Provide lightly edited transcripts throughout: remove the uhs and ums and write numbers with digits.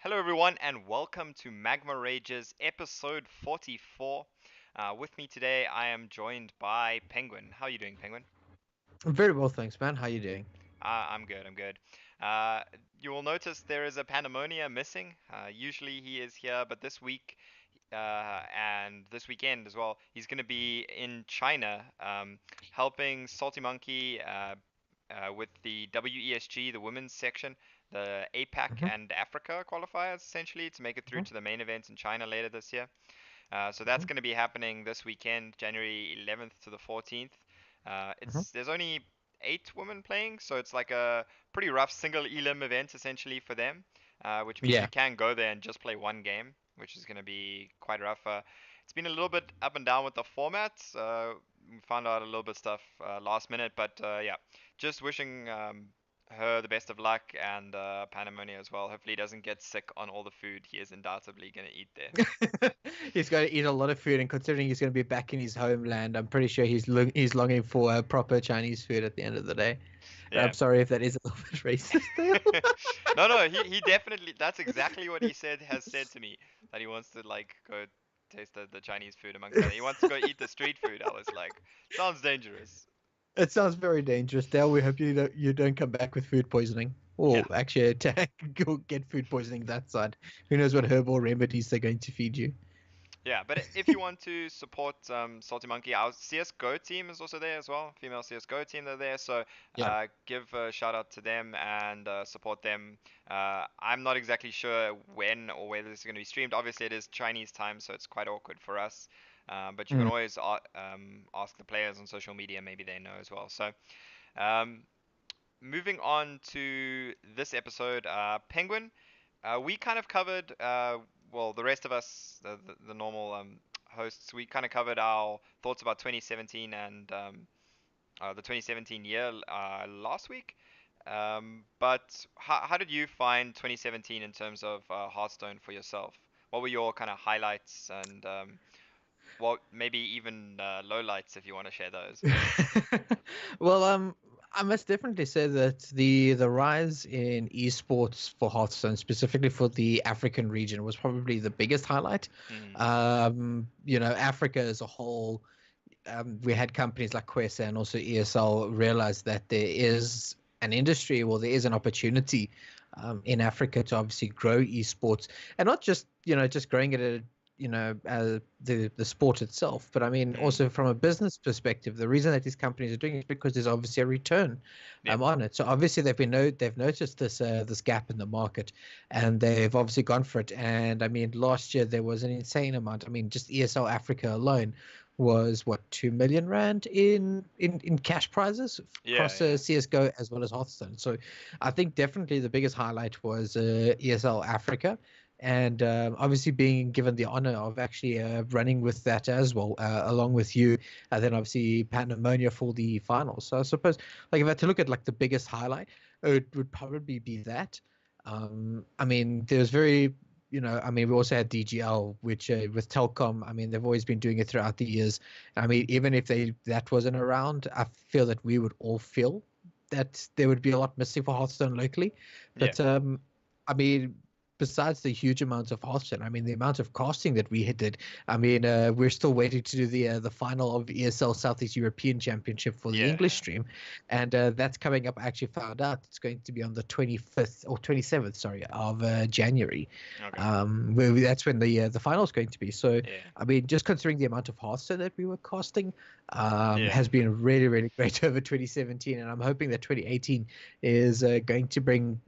Hello, everyone, and welcome to Magma Ragers episode 44. With me today, I am joined by Penguin. How are you doing, Penguin? Very well, thanks, man. How you doing? I'm good, I'm good. Uh, you will notice there is a Pandemonia missing. Usually he is here, but this week and this weekend as well, he's going to be in China helping Salty Monkey with the WESG, the women's section, the APAC Hmm. and Africa qualifiers, essentially, to make it through Hmm. to the main event in China later this year. So that's going to be happening this weekend, January 11th to the 14th. Hmm. There's only 8 women playing, so it's like a pretty rough single elim event essentially for them, which means you Yeah. can go there and just play one game, which is going to be quite rough. It's been a little bit up and down with the formats. We found out a little bit stuff last minute, but yeah, just wishing her the best of luck and Panamonia as well. Hopefully, he doesn't get sick on all the food he is undoubtedly going to eat there. He's going to eat a lot of food, and considering he's going to be back in his homeland, I'm pretty sure he's longing for proper Chinese food at the end of the day. Yeah. I'm sorry if that is a little bit racist there. No, no, he definitely, that's exactly what he has said to me, that he wants to like go taste the Chinese food amongst other. He wants to go eat the street food. I was like, sounds dangerous. It sounds very dangerous, Dale. We hope you don't come back with food poisoning, Yeah. or actually attack, go get food poisoning that side. Who knows what herbal remedies they're going to feed you? Yeah, but if you want to support Salty Monkey, our CS:GO team is also there as well. Female CS:GO team, they're there. So Yeah. give a shout out to them and support them. I'm not exactly sure when or whether this is going to be streamed. Obviously, it is Chinese time, so it's quite awkward for us. But you can Mm. always ask the players on social media. Maybe they know as well. So um, moving on to this episode, Penguin. We kind of covered, well, the rest of us, the normal hosts, we kind of covered our thoughts about 2017 and the 2017 year last week. But how did you find 2017 in terms of Hearthstone for yourself? What were your kind of highlights and what maybe even lowlights if you want to share those? Well, I must definitely say that the rise in esports for Hearthstone, specifically for the African region, was probably the biggest highlight. Mm, Africa as a whole, we had companies like Quest and also ESL realize that there is an industry, well, there is an opportunity in Africa to obviously grow esports, and not just just growing it at the sport itself, but I mean mm, also from a business perspective. The reason that these companies are doing it is because there's obviously a return yeah, on it. So obviously they've noticed this gap in the market, and they've obviously gone for it. And I mean last year there was an insane amount. I mean just ESL Africa alone was what 2 million rand in cash prizes yeah, across yeah, CS:GO as well as Hearthstone. So I think definitely the biggest highlight was ESL Africa, and obviously being given the honor of actually running with that as well, along with you, and then obviously Pandemonia for the finals. So I suppose, like, if I had to look at like the biggest highlight, it would probably be that. I mean, there's very, I mean, we also had DGL, which with Telkom, I mean, they've always been doing it throughout the years. I mean, even if that wasn't around, I feel that we would all feel that there would be a lot missing for Hearthstone locally. yeah, But I mean, besides the huge amounts of Hearthstone, I mean, the amount of casting that we did. I mean, we're still waiting to do the final of ESL Southeast European Championship for the yeah, English yeah. stream, and that's coming up. I actually found out it's going to be on the 25th or 27th, sorry, of January. Okay, That's when the final is going to be. So, yeah, I mean, just considering the amount of Hearthstone that we were casting, yeah. has been really, really great over 2017, and I'm hoping that 2018 is going to bring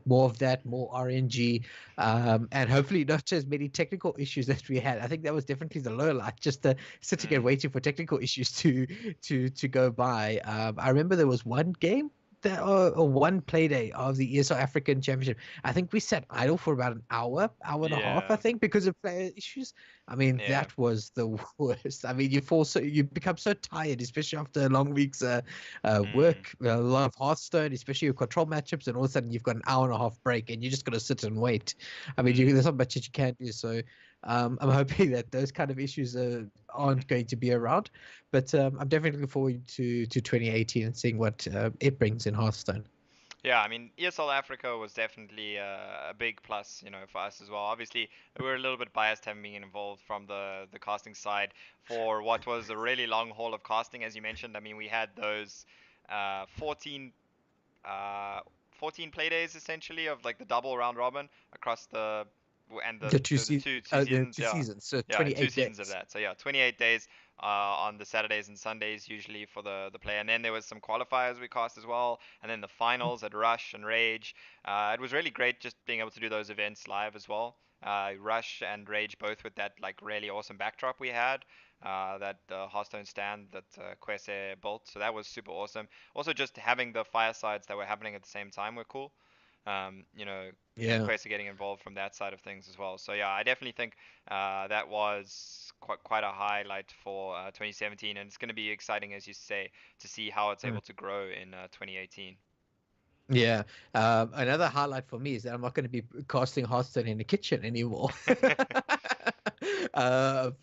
more of that, more RNG, and hopefully not as many technical issues that we had. I think that was definitely the low light, just sitting and Mm, waiting for technical issues to go by. I remember there was one game that or one play day of the ESL African Championship. I think we sat idle for about an hour and a half, I yeah, think, because of player issues. I mean, yeah. that was the worst. I mean, you become so tired, especially after a long week's Mm, work, a lot of Hearthstone, especially with control matchups, and all of a sudden you've got an hour and a half break, and you just got to sit and wait. I mean, mm. there's not much that you can do. So I'm hoping that those kind of issues aren't going to be around. But I'm definitely looking forward to 2018 and seeing what it brings in Hearthstone. Yeah, I mean, ESL Africa was definitely a big plus, for us as well. Obviously, we were a little bit biased having been involved from the casting side for what was a really long haul of casting, as you mentioned. I mean, we had those 14 uh, 14 play days essentially of like the double round robin across and The the two the seasons, two yeah, seasons, so yeah, two 28 seasons of days. that. So yeah, 28 days on the Saturdays and Sundays usually for the play, and then there was some qualifiers we cast as well, and then the finals at Rush and Rage. It was really great just being able to do those events live as well. Rush and Rage both with that like really awesome backdrop we had. That Hearthstone stand that Quese built, so that was super awesome. Also, just having the firesides that were happening at the same time were cool. And Yeah. Quest getting involved from that side of things as well. So yeah, I definitely think that was quite a highlight for 2017, and it's going to be exciting, as you say, to see how it's able to grow in 2018. Yeah. Another highlight for me is that I'm not going to be casting Hearthstone in the kitchen anymore.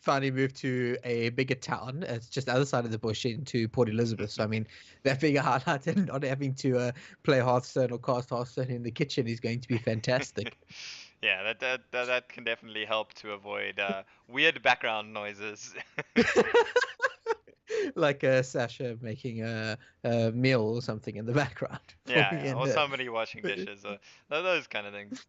Finally moved to a bigger town. It's just the other side of the bush into Port Elizabeth. So I mean, that being a highlight and not having to play Hearthstone or cast Hearthstone in the kitchen is going to be fantastic. Yeah, that can definitely help to avoid weird background noises. Like Sasha making a meal or something in the background for Yeah, me. yeah, or somebody washing dishes, or those kind of things.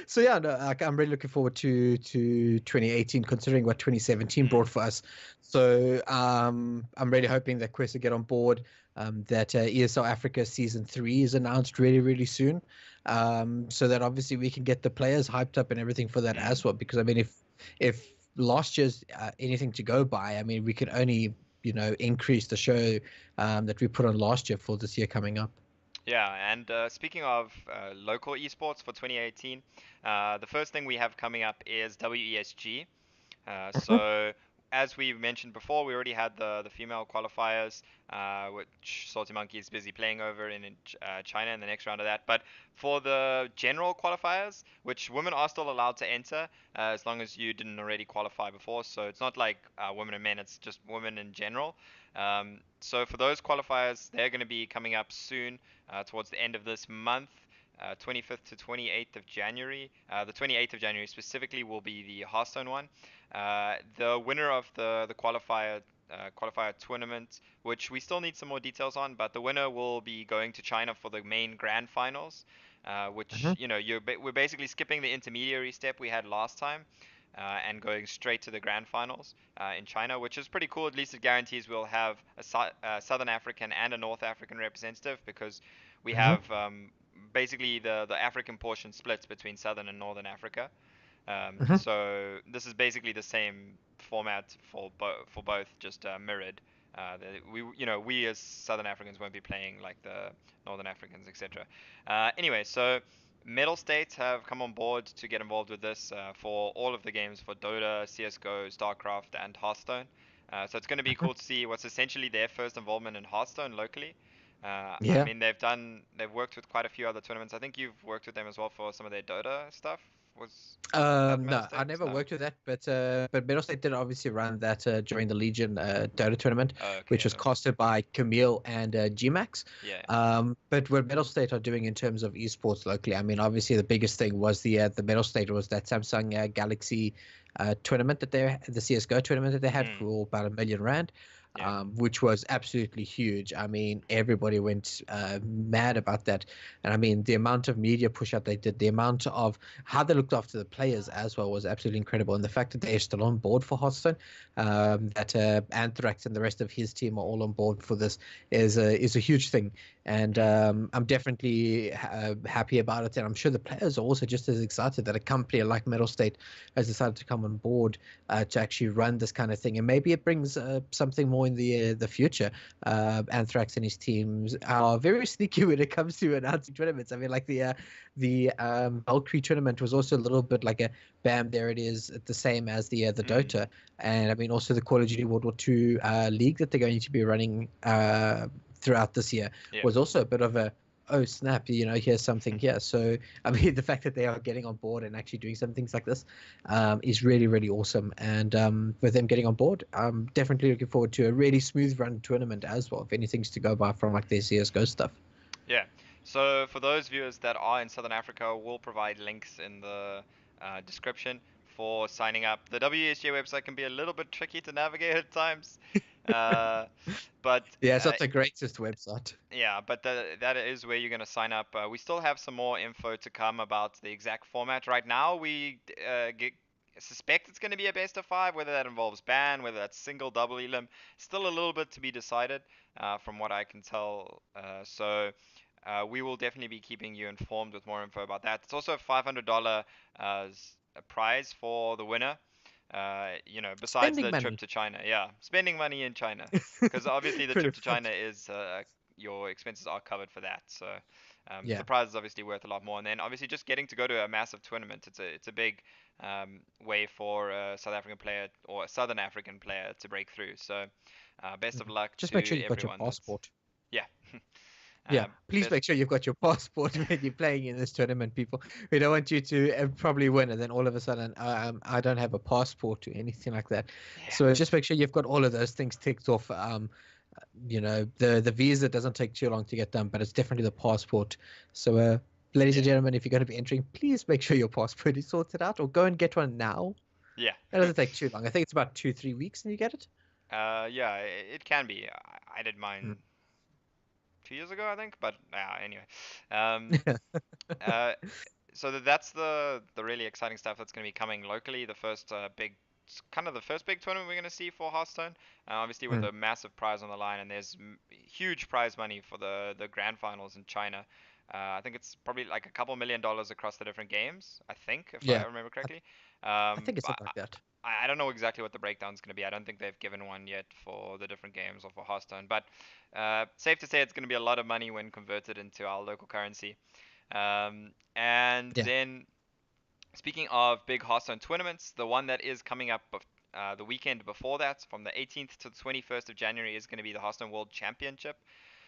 So yeah, no, I'm really looking forward to 2018, considering what 2017 Mm. brought for us. So I'm really hoping that Quest will get on board. That ESL Africa Season 3 is announced really, really soon. So that obviously we can get the players hyped up and everything for that Mm. as well. Because I mean, if last year's anything to go by, I mean, we can only increase the show that we put on last year for this year coming up. Yeah, and speaking of local esports for 2018, the first thing we have coming up is WESG. So as we mentioned before, we already had the female qualifiers, which Salty Monkey is busy playing over in China in the next round of that. But for the general qualifiers, which women are still allowed to enter as long as you didn't already qualify before, so it's not like women and men, it's just women in general. So for those qualifiers, they're going to be coming up soon, towards the end of this month. 25th to 28th of January. The 28th of January specifically will be the Hearthstone one. The winner of the qualifier tournament, which we still need some more details on, but the winner will be going to China for the main grand finals, which Mhm. we're basically skipping the intermediary step we had last time. And going straight to the grand finals in China, which is pretty cool. At least it guarantees we'll have a Southern African and a North African representative, because we Mhm. have basically the African portion splits between Southern and Northern Africa. Mhm. So this is basically the same format for both, just mirrored. We as Southern Africans won't be playing like the Northern Africans, etc. Anyway, so Metal States have come on board to get involved with this for all of the games for Dota, CS:GO, StarCraft, and Hearthstone. So it's going to be Mhm. cool to see what's essentially their first involvement in Hearthstone locally. I Yeah. mean, they've worked with quite a few other tournaments. I think you've worked with them as well for some of their Dota stuff. Was that Metal No, I States? never No. worked with that, but Middle State did obviously run that during the Legion Dota tournament, Oh, which okay, was perfect. costed by Camille and Gmax. Yeah. But what Middle State are doing in terms of esports locally, I mean, obviously the biggest thing was the Middle State was that Samsung Galaxy tournament the CS:GO tournament that they had Mm, for about R1 million, yeah. which was absolutely huge. I mean, everybody went mad about that, and I mean, the amount of media push out they did, the amount of how they looked after the players as well was absolutely incredible. And the fact that they're still on board for Hearthstone, that Anthrax and the rest of his team are all on board for this is a huge thing. And Mm, I'm definitely happy about it. And I'm sure the players are also just as excited that a company like Metal State has decided to come on board to actually run this kind of thing. And maybe it brings something more in the future. Anthrax and his teams are very sneaky when it comes to announcing tournaments. I mean, like the Valkyrie tournament was also a little bit like a bam, there it is, the same as the mm, Dota, and I mean also the Call of Duty World War II league that they're going to be running throughout this year yeah. was also a bit of a oh snap, here's something here. So I mean the fact that they are getting on board and actually doing some things like this is really really awesome. And with them getting on board, I'm definitely looking forward to a really smooth run tournament as well, if anything's to go by from like their CS:GO stuff. Yeah. So for those viewers that are in Southern Africa, we'll provide links in the description for signing up. The WESG website can be a little bit tricky to navigate at times, uh, but Yeah, it's not the greatest website. yeah, but that is where you're going to sign up. We still have some more info to come about the exact format. Right now, suspect it's going to be a best of five, whether that involves ban, whether that's single, double elim. Still a little bit to be decided, from what I can tell. We will definitely be keeping you informed with more info about that. It's also a $500 a prize for the winner. Besides Spending the trip money. to China, yeah, spending money in China, because obviously the Pretty trip to much. China is your expenses are covered for that. So the Yeah. prize is obviously worth a lot more. And then obviously just getting to go to a massive tournament, it's a big way for a South African player or a Southern African player to break through. So best of Mhm. luck Just make sure to you've got your everyone that's passport. yeah. Yeah, please Best make sure you've got your passport when you're playing in this tournament, people. We don't want you to probably win and then all of a sudden, I don't have a passport or anything like that. yeah. So just make sure you've got all of those things ticked off. The visa doesn't take too long to get done, but it's definitely the passport. So, ladies and Yeah. gentlemen, if you're going to be entering, please make sure your passport is sorted out, or go and get one now. Yeah. That doesn't take too long. I think it's about 2-3 weeks, and you get it. Yeah, it can be. I did Hmm. mine 2 years ago, I think. But anyway, um, uh, that's the really exciting stuff that's going to be coming locally. The first kind of the first big tournament we're going to see for Hearthstone. Obviously with Hmm. a massive prize on the line, and there's huge prize money for the grand finals in China. I think it's probably like a couple $1 million across the different games. I think, if I Yeah, remember I, correctly. I think it's But something like that. I don't know exactly what the breakdown is going to be. I don't think they've given one yet for the different games or for Hearthstone. But safe to say it's going to be a lot of money when converted into our local currency. And Yeah. then, speaking of big Hearthstone tournaments, the one that is coming up the weekend before that, from the 18th to the 21st of January, is going to be the Hearthstone World Championship.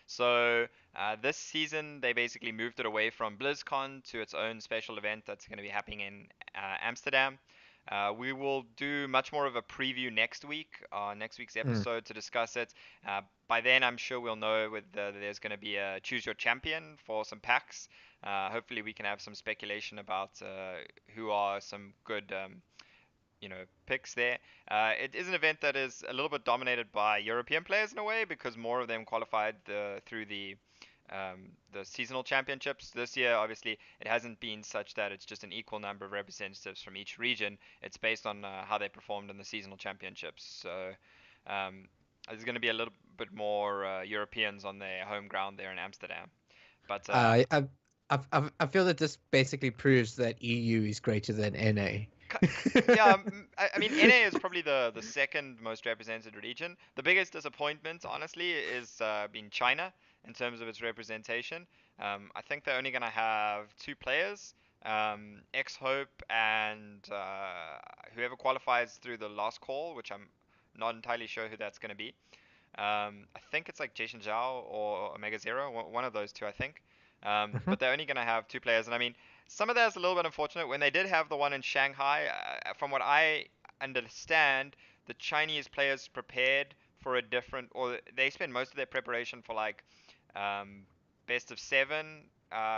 So this season, they basically moved it away from BlizzCon to its own special event that's going to be happening in Amsterdam. We will do much more of a preview next week, next week's Mm. episode, to discuss it. By then, I'm sure we'll know there's going to be a choose your champion for some packs. Hopefully, we can have some speculation about who are some good picks there. It is an event that is a little bit dominated by European players in a way, because more of them qualified through the seasonal championships. This year, obviously, it hasn't been such that it's just an equal number of representatives from each region. It's based on how they performed in the seasonal championships. So um, there's going to be a little bit more Europeans on their home ground there in Amsterdam. But Uh, I, I feel that this basically proves that EU is greater than NA. Yeah, I mean, NA is probably the second most represented region. The biggest disappointment, honestly, is being China in terms of its representation. I think they're only going to have two players, X Hope and whoever qualifies through the last call, which I'm not entirely sure who that's going to be. I think it's like Jason Zhao or Omega Zero, one of those two, I think. Mhm. But they're only going to have two players, and I mean, some of that's a little bit unfortunate. When they did have the one in Shanghai, from what I understand, the Chinese players prepared for a different, or they spend most of their preparation for like um, best of seven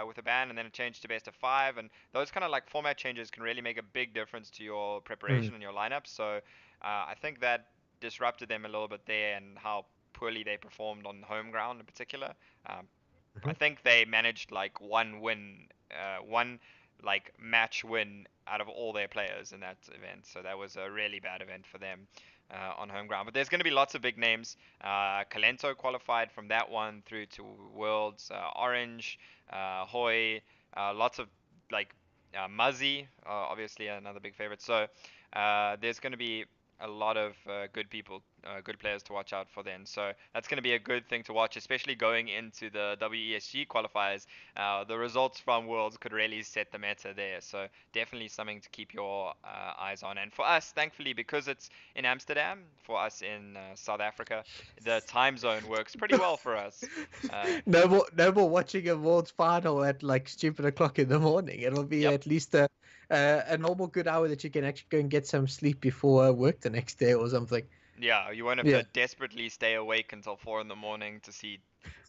with a ban, and then it changed to best of five, and those kind of like format changes can really make a big difference to your Mm. preparation and your lineup. So I think that disrupted them a little bit there, and how poorly they performed on home ground in particular. Um, I Mhm. think they managed like one win, one like match win out of all their players in that event. So that was a really bad event for them on home ground. But there's going to be lots of big names. Calento qualified from that one through to Worlds. Orange, Hoy, lots of like Muzzy, obviously another big favorite. So there's going to be a lot of good people, good players to watch out for then. So that's going to be a good thing to watch, especially going into the WESG qualifiers. The results from Worlds could really set the meta there. So definitely something to keep your eyes on. And for us, thankfully, because it's in Amsterdam, for us in South Africa, the time zone works pretty well for us. No more watching a world's final at like stupid o'clock in the morning. It'll be Yep. at least a normal good hour that you can actually go and get some sleep before work the next day or something. Yeah, you won't have Yeah. to desperately stay awake until 4 in the morning to see,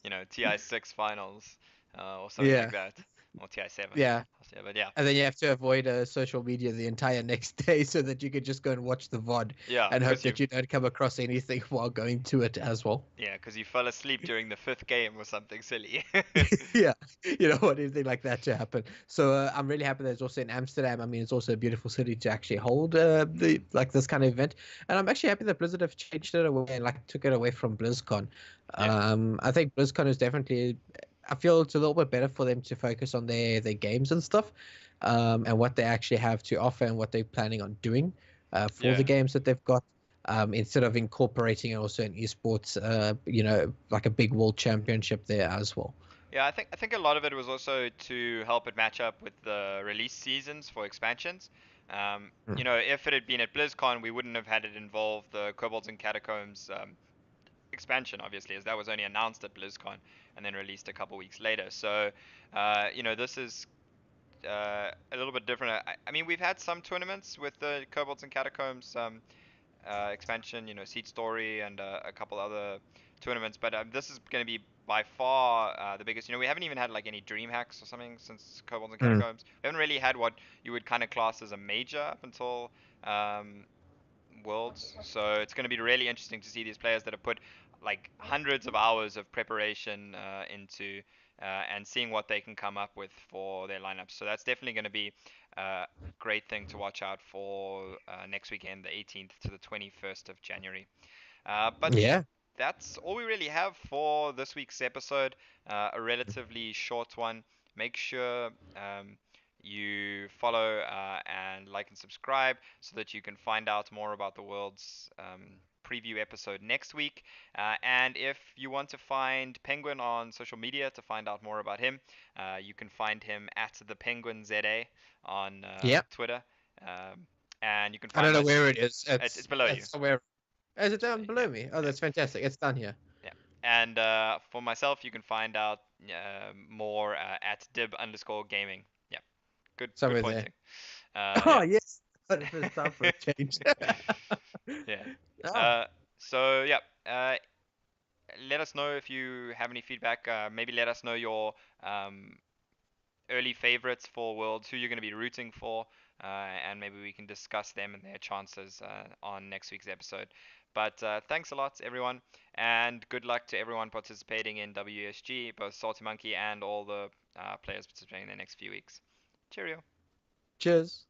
TI6 finals. or something like Yeah, that, or TI7. yeah. But yeah, And then you have to avoid social media the entire next day so that you could just go and watch the VOD yeah, and hope because that you don't come across anything while going to it as well. you fell asleep during the fifth game or something silly. Yeah, you don't want anything like that to happen. So I'm really happy that it's also in Amsterdam. I mean, it's also a beautiful city to actually hold the like this kind of event. And I'm actually happy that Blizzard have changed it away and like took it away from BlizzCon. Yeah, I think BlizzCon is definitely. I feel it's a little bit better for them to focus on their games and stuff, and what they actually have to offer and what they're planning on doing for yeah. the games that they've got. Instead of incorporating also an esports, like a big world championship there as well. Yeah, I think a lot of it was also to help it match up with the release seasons for expansions. Mm. If it had been at BlizzCon, we wouldn't have had it involve the Kobolds and Catacombs expansion, obviously, as that was only announced at BlizzCon and then released a couple weeks later. So, this is a little bit different. I mean, we've had some tournaments with the Kobolds and Catacombs expansion, Seed Story and a couple other tournaments. But this is going to be by far the biggest. We haven't even had like any Dream Hacks or something since Kobolds and Mm. Catacombs. We haven't really had what you would kind of class as a major up until um, Worlds. So it's going to be really interesting to see these players that have put like hundreds of hours of preparation into and seeing what they can come up with for their lineups. So that's definitely going to be a great thing to watch out for next weekend, the 18th to the 21st of January. But Yeah. that's all we really have for this week's episode. A relatively short one. Make sure you follow and like and subscribe so that you can find out more about the world's preview episode next week. And if you want to find Penguin on social media to find out more about him, you can find him at the Penguin ZA on Yep. Twitter. Um, and you can I find don't know most. where it is. It's below you. It's somewhere. Is it down Yeah, below me? Oh, yeah. that's fantastic. It's down here. Yeah. And for myself, you can find out more at dib_gaming. Yeah. Good Somewhere there. pointing. Oh Yeah. yes. It's time for a change. Yeah. Oh, Uh, so yeah. Let us know if you have any feedback. Maybe let us know your um, early favorites for Worlds, who you're going to be rooting for, and maybe we can discuss them and their chances on next week's episode. But thanks a lot, everyone, and good luck to everyone participating in WESG, both Salty Monkey and all the players participating in the next few weeks. Cheerio. cheers.